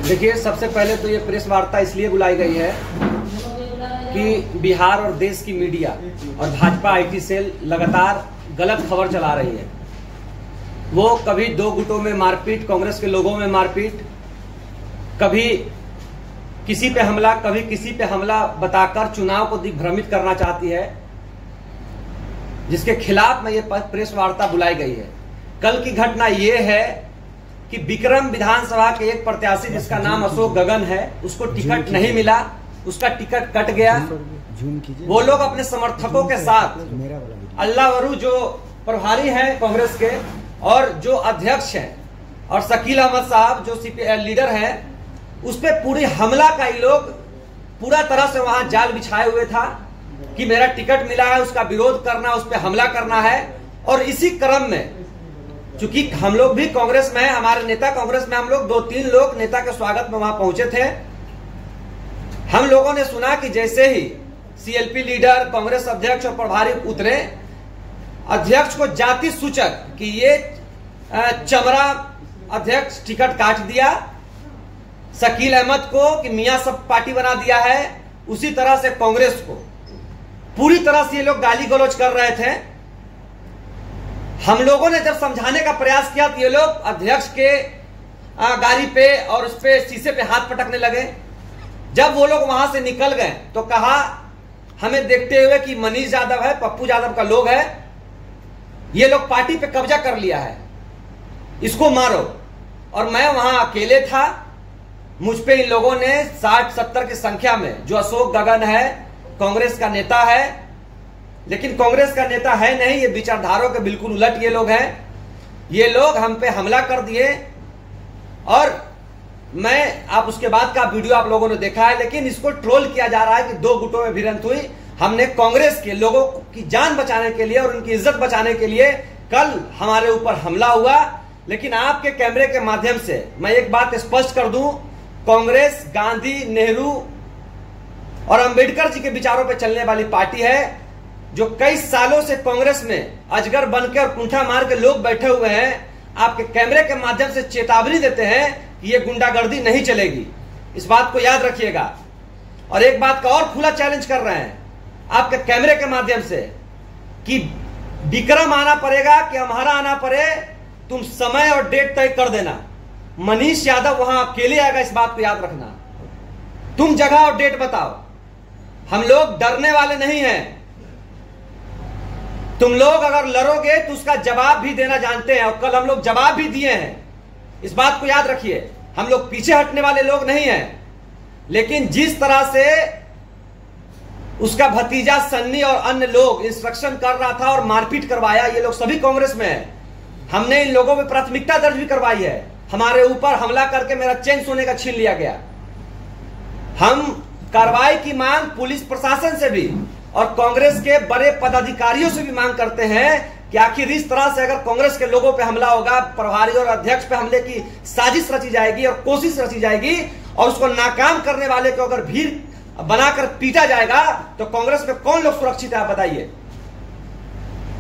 देखिए, सबसे पहले तो ये प्रेस वार्ता इसलिए बुलाई गई है कि बिहार और देश की मीडिया और भाजपा आईटी सेल लगातार गलत खबर चला रही है। वो कभी दो गुटों में मारपीट, कांग्रेस के लोगों में मारपीट, कभी किसी पे हमला, कभी किसी पे हमला बताकर चुनाव को दिग्भ्रमित करना चाहती है, जिसके खिलाफ में ये प्रेस वार्ता बुलाई गई है। कल की घटना ये है कि विक्रम विधानसभा के एक प्रत्याशी जिसका नाम अशोक गगन है, उसको टिकट नहीं मिला, उसका टिकट कट गया। वो लोग अपने समर्थकों के साथ अल्लाह वरू जो प्रभारी हैं कांग्रेस के और जो अध्यक्ष हैं और शकील अहमद साहब जो लीडर हैं, उस पे पूरी हमला का ये लोग पूरा तरह से वहां जाल बिछाए हुए था कि मेरा टिकट मिला है, उसका विरोध करना, उस पर हमला करना है। और इसी क्रम में चूंकि हम लोग भी कांग्रेस में हैं, हमारे नेता कांग्रेस में, हम लोग 2-3 लोग नेता के स्वागत में वहां पहुंचे थे। हम लोगों ने सुना कि जैसे ही सीएलपी लीडर, कांग्रेस अध्यक्ष और प्रभारी उतरे, अध्यक्ष को जाति सूचक कि ये चमरा अध्यक्ष टिकट काट दिया, शकील अहमद को कि मियां सब पार्टी बना दिया है, उसी तरह से कांग्रेस को पूरी तरह से ये लोग गाली गलौज कर रहे थे। हम लोगों ने जब समझाने का प्रयास किया तो ये लोग अध्यक्ष के गाड़ी पे और उस पे शीशे पे हाथ पटकने लगे। जब वो लोग वहां से निकल गए तो कहा, हमें देखते हुए कि मनीष यादव है, पप्पू यादव का लोग है, ये लोग पार्टी पे कब्जा कर लिया है, इसको मारो। और मैं वहां अकेले था, मुझ पे इन लोगों ने 60-70 की संख्या में, जो अशोक गगन है कांग्रेस का नेता है, लेकिन कांग्रेस का नेता है नहीं, ये विचारधारों के बिल्कुल उलट ये लोग हैं, ये लोग हम पे हमला कर दिए। और आप उसके बाद का वीडियो आप लोगों ने देखा है, लेकिन इसको ट्रोल किया जा रहा है कि दो गुटों में भिड़ंत हुई। हमने कांग्रेस के लोगों की जान बचाने के लिए और उनकी इज्जत बचाने के लिए कल हमारे ऊपर हमला हुआ। लेकिन आपके कैमरे के माध्यम से मैं एक बात स्पष्ट कर दूं, कांग्रेस गांधी, नेहरू और अंबेडकर जी के विचारों पर चलने वाली पार्टी है, जो कई सालों से कांग्रेस में अजगर बनकर और कुंठा मार के लोग बैठे हुए हैं। आपके कैमरे के माध्यम से चेतावनी देते हैं कि ये गुंडागर्दी नहीं चलेगी, इस बात को याद रखिएगा। और एक बात का और खुला चैलेंज कर रहे हैं आपके कैमरे के माध्यम से कि विक्रम आना पड़ेगा कि हमारा आना पड़े, तुम समय और डेट तय कर देना। मनीष यादव वहां अकेले आएगा, इस बात को याद रखना। तुम जगह और डेट बताओ, हम लोग डरने वाले नहीं हैं। तुम लोग अगर लड़ोगे तो उसका जवाब भी देना जानते हैं, और कल हम लोग जवाब भी दिए हैं, इस बात को याद रखिए। हम लोग पीछे हटने वाले लोग नहीं हैं। लेकिन जिस तरह से उसका भतीजा सन्नी और अन्य लोग इंस्ट्रक्शन कर रहा था और मारपीट करवाया, ये लोग सभी कांग्रेस में है। हमने इन लोगों पर प्राथमिकता दर्ज भी करवाई है। हमारे ऊपर हमला करके मेरा चेन सोने का छीन लिया गया। हम कार्रवाई की मांग पुलिस प्रशासन से भी और कांग्रेस के बड़े पदाधिकारियों से भी मांग करते हैं कि आखिर इस तरह से अगर कांग्रेस के लोगों पे हमला होगा, प्रभारी और अध्यक्ष पे हमले की साजिश रची जाएगी और कोशिश रची जाएगी, और उसको नाकाम करने वाले को अगर भीड़ बनाकर पीटा जाएगा, तो कांग्रेस में कौन लोग सुरक्षित है, आप बताइए।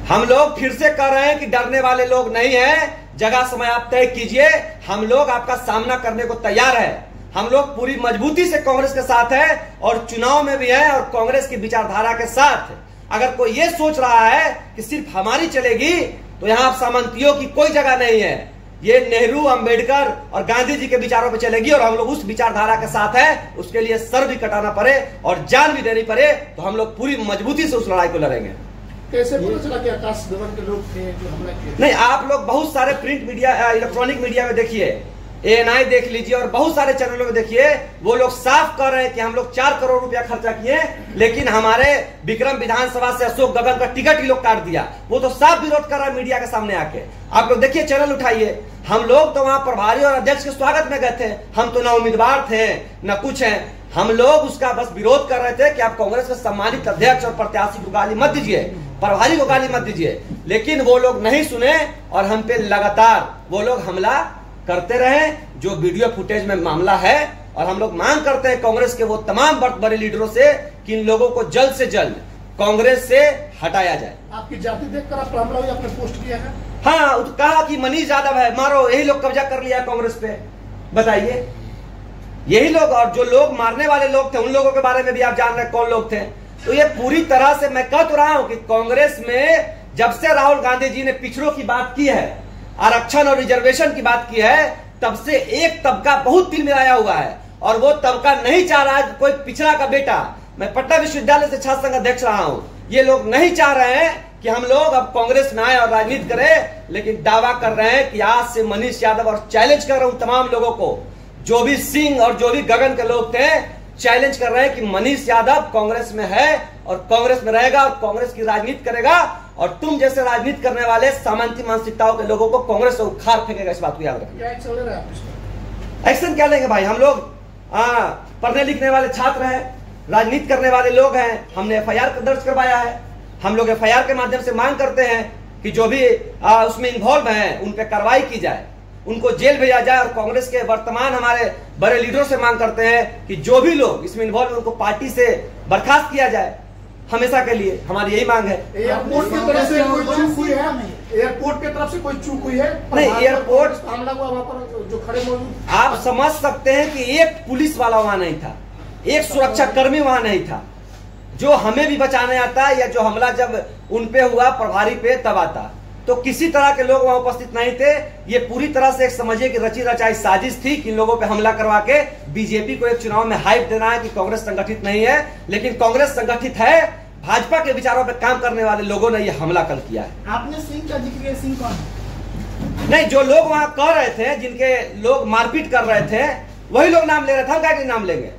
हम लोग फिर से कह रहे हैं कि डरने वाले लोग नहीं है। जगह समय आप तय कीजिए, हम लोग आपका सामना करने को तैयार है। हम लोग पूरी मजबूती से कांग्रेस के साथ है और चुनाव में भी है और कांग्रेस की विचारधारा के साथ। अगर कोई ये सोच रहा है कि सिर्फ हमारी चलेगी, तो यहां सामंतियों की कोई जगह नहीं है। ये नेहरू, अंबेडकर और गांधी जी के विचारों पे चलेगी, और हम लोग उस विचारधारा के साथ है। उसके लिए सर भी कटाना पड़े और जान भी देनी पड़े, तो हम लोग पूरी मजबूती से उस लड़ाई को लड़ेंगे। कैसे पता चला कि आकाश गगन के लोग थे जो हमला किए? नहीं, आप लोग बहुत सारे प्रिंट मीडिया, इलेक्ट्रॉनिक मीडिया में देखिए, ANI देख लीजिए और बहुत सारे चैनलों में देखिए, वो लोग साफ कर रहे हैं कि हम लोग 4 करोड़ रुपया खर्चा किए, लेकिन हमारे विक्रम विधानसभा से अशोक गगन का टिकट ही लोग काट दिया। वो तो साफ विरोध कर रहा है मीडिया के सामने आके। आप लोग देखिए, चैनल उठाइए। हम लोग तो वहां प्रभारी और अध्यक्ष के स्वागत में गए थे, हम तो ना उम्मीदवार थे न कुछ है। हम लोग उसका बस विरोध कर रहे थे कि आप कांग्रेस के सम्मानित अध्यक्ष और प्रत्याशी को गाली मत दीजिए, प्रभारी को गाली मत दीजिए। लेकिन वो लोग नहीं सुने और हम पे लगातार वो लोग हमला करते रहे, जो वीडियो फुटेज में मामला है। और हम लोग मांग करते हैं कांग्रेस के वो तमाम बड़े लीडरों से कि इन लोगों को जल्द से जल्द कांग्रेस से हटाया जाए। आपकी जाति देखकर आप हमला हुई, आपने पोस्ट किया है? हाँ, तो कहा कि मनीष यादव है, मारो, यही लोग कब्जा कर लिया कांग्रेस पे। बताइए, यही लोग, और जो लोग मारने वाले लोग थे उन लोगों के बारे में भी आप जान रहे हैं कौन लोग थे। तो ये पूरी तरह से मैं कह तो रहा हूं कि कांग्रेस में जब से राहुल गांधी जी ने पिछड़ों की बात की है, आरक्षण और रिजर्वेशन की बात की है, तब से एक तबका बहुत तिलमिलाया हुआ है, और वो तबका नहीं चाह रहा है कोई पिछड़ा का बेटा। मैं पटना विश्वविद्यालय से छात्र संघ अध्यक्ष रहा हूं, ये लोग नहीं चाह रहे हैं कि हम लोग अब कांग्रेस में आए और राजनीति करें, लेकिन दावा कर रहे हैं कि आज से मनीष यादव, और चैलेंज कर रहा हूं तमाम लोगों को, जो भी सिंह और जो भी गगन के लोग थे, चैलेंज कर रहे हैं कि मनीष यादव कांग्रेस में है और कांग्रेस में रहेगा और कांग्रेस की राजनीति करेगा, और तुम जैसे राजनीति करने वाले सामंती मानसिकताओं के लोगों को कांग्रेस से उखाड़ फेंकेगा। इस बात को याद रखना। एक्शन क्या लेंगे भाई? हम लोग पढ़ने लिखने वाले छात्र हैं, राजनीति करने वाले लोग हैं, हमने FIR दर्ज करवाया है। हम लोग FIR के माध्यम से मांग करते हैं कि जो भी उसमें इन्वॉल्व हैं उन पर कार्रवाई की जाए, उनको जेल भेजा जाए, और कांग्रेस के वर्तमान हमारे बड़े लीडरों से मांग करते हैं कि जो भी लोग इसमें इन्वॉल्व हैं उनको पार्टी से बर्खास्त किया जाए। हमेशा के लिए हमारी यही मांग है। एयरपोर्ट की तरफ से कोई चूक हुई है? एयरपोर्ट की तरफ से कोई चूक हुई है? नहीं, एयरपोर्ट हमला हुआ वहां पर जो खड़े मौजूद, आप समझ सकते हैं कि एक पुलिस वाला वहां नहीं था, एक सुरक्षा कर्मी वहां नहीं था जो हमें भी बचाने आता, या जो हमला जब उन पे हुआ प्रभारी पे तब आता। तो किसी तरह के लोग वहां उपस्थित नहीं थे। ये पूरी तरह से एक समझिए कि रची रचाई साजिश थी कि इन लोगों पे हमला करवा के बीजेपी को एक चुनाव में हाइप देना है कि कांग्रेस संगठित नहीं है, लेकिन कांग्रेस संगठित है। भाजपा के विचारों पे काम करने वाले लोगों ने ये हमला कल किया है। आपने सिंह का जिक्र किया, सिंह कौन है? नहीं, जो लोग वहां कह रहे थे, जिनके लोग मारपीट कर रहे थे, वही लोग नाम ले रहे थे। हम काहे के नाम लेंगे?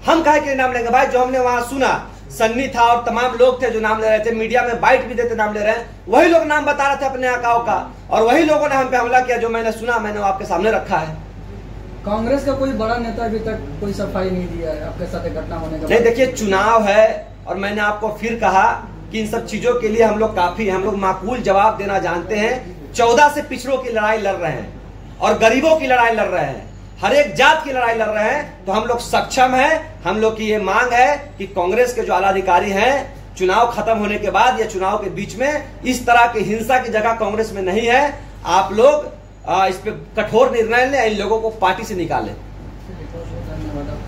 हम काहे के नाम लेंगे भाई? जो हमने वहां सुना, सन्नी था और तमाम लोग थे जो नाम ले रहे थे, मीडिया में बाइट भी देते नाम ले रहे हैं, वही लोग नाम बता रहे थे अपने आकाओं का, और वही लोगों ने हम पे हमला किया। जो मैंने सुना, मैंने आपके सामने रखा है। कांग्रेस का कोई बड़ा नेता अभी तक कोई सफाई नहीं दिया है आपके साथ घटना होने का? नहीं, देखिए, चुनाव है, और मैंने आपको फिर कहा कि इन सब चीजों के लिए हम लोग काफी, हम लोग माकूल जवाब देना जानते हैं। 14 से पिछड़ों की लड़ाई लड़ रहे हैं और गरीबों की लड़ाई लड़ रहे हैं, हर एक जात की लड़ाई लड़ रहे हैं। तो हम लोग सक्षम हैं। हम लोग की ये मांग है कि कांग्रेस के जो आला अधिकारी हैं, चुनाव खत्म होने के बाद या चुनाव के बीच में इस तरह की हिंसा की जगह कांग्रेस में नहीं है। आप लोग इस पे कठोर निर्णय लें, इन लोगों को पार्टी से निकालें। धन्यवाद।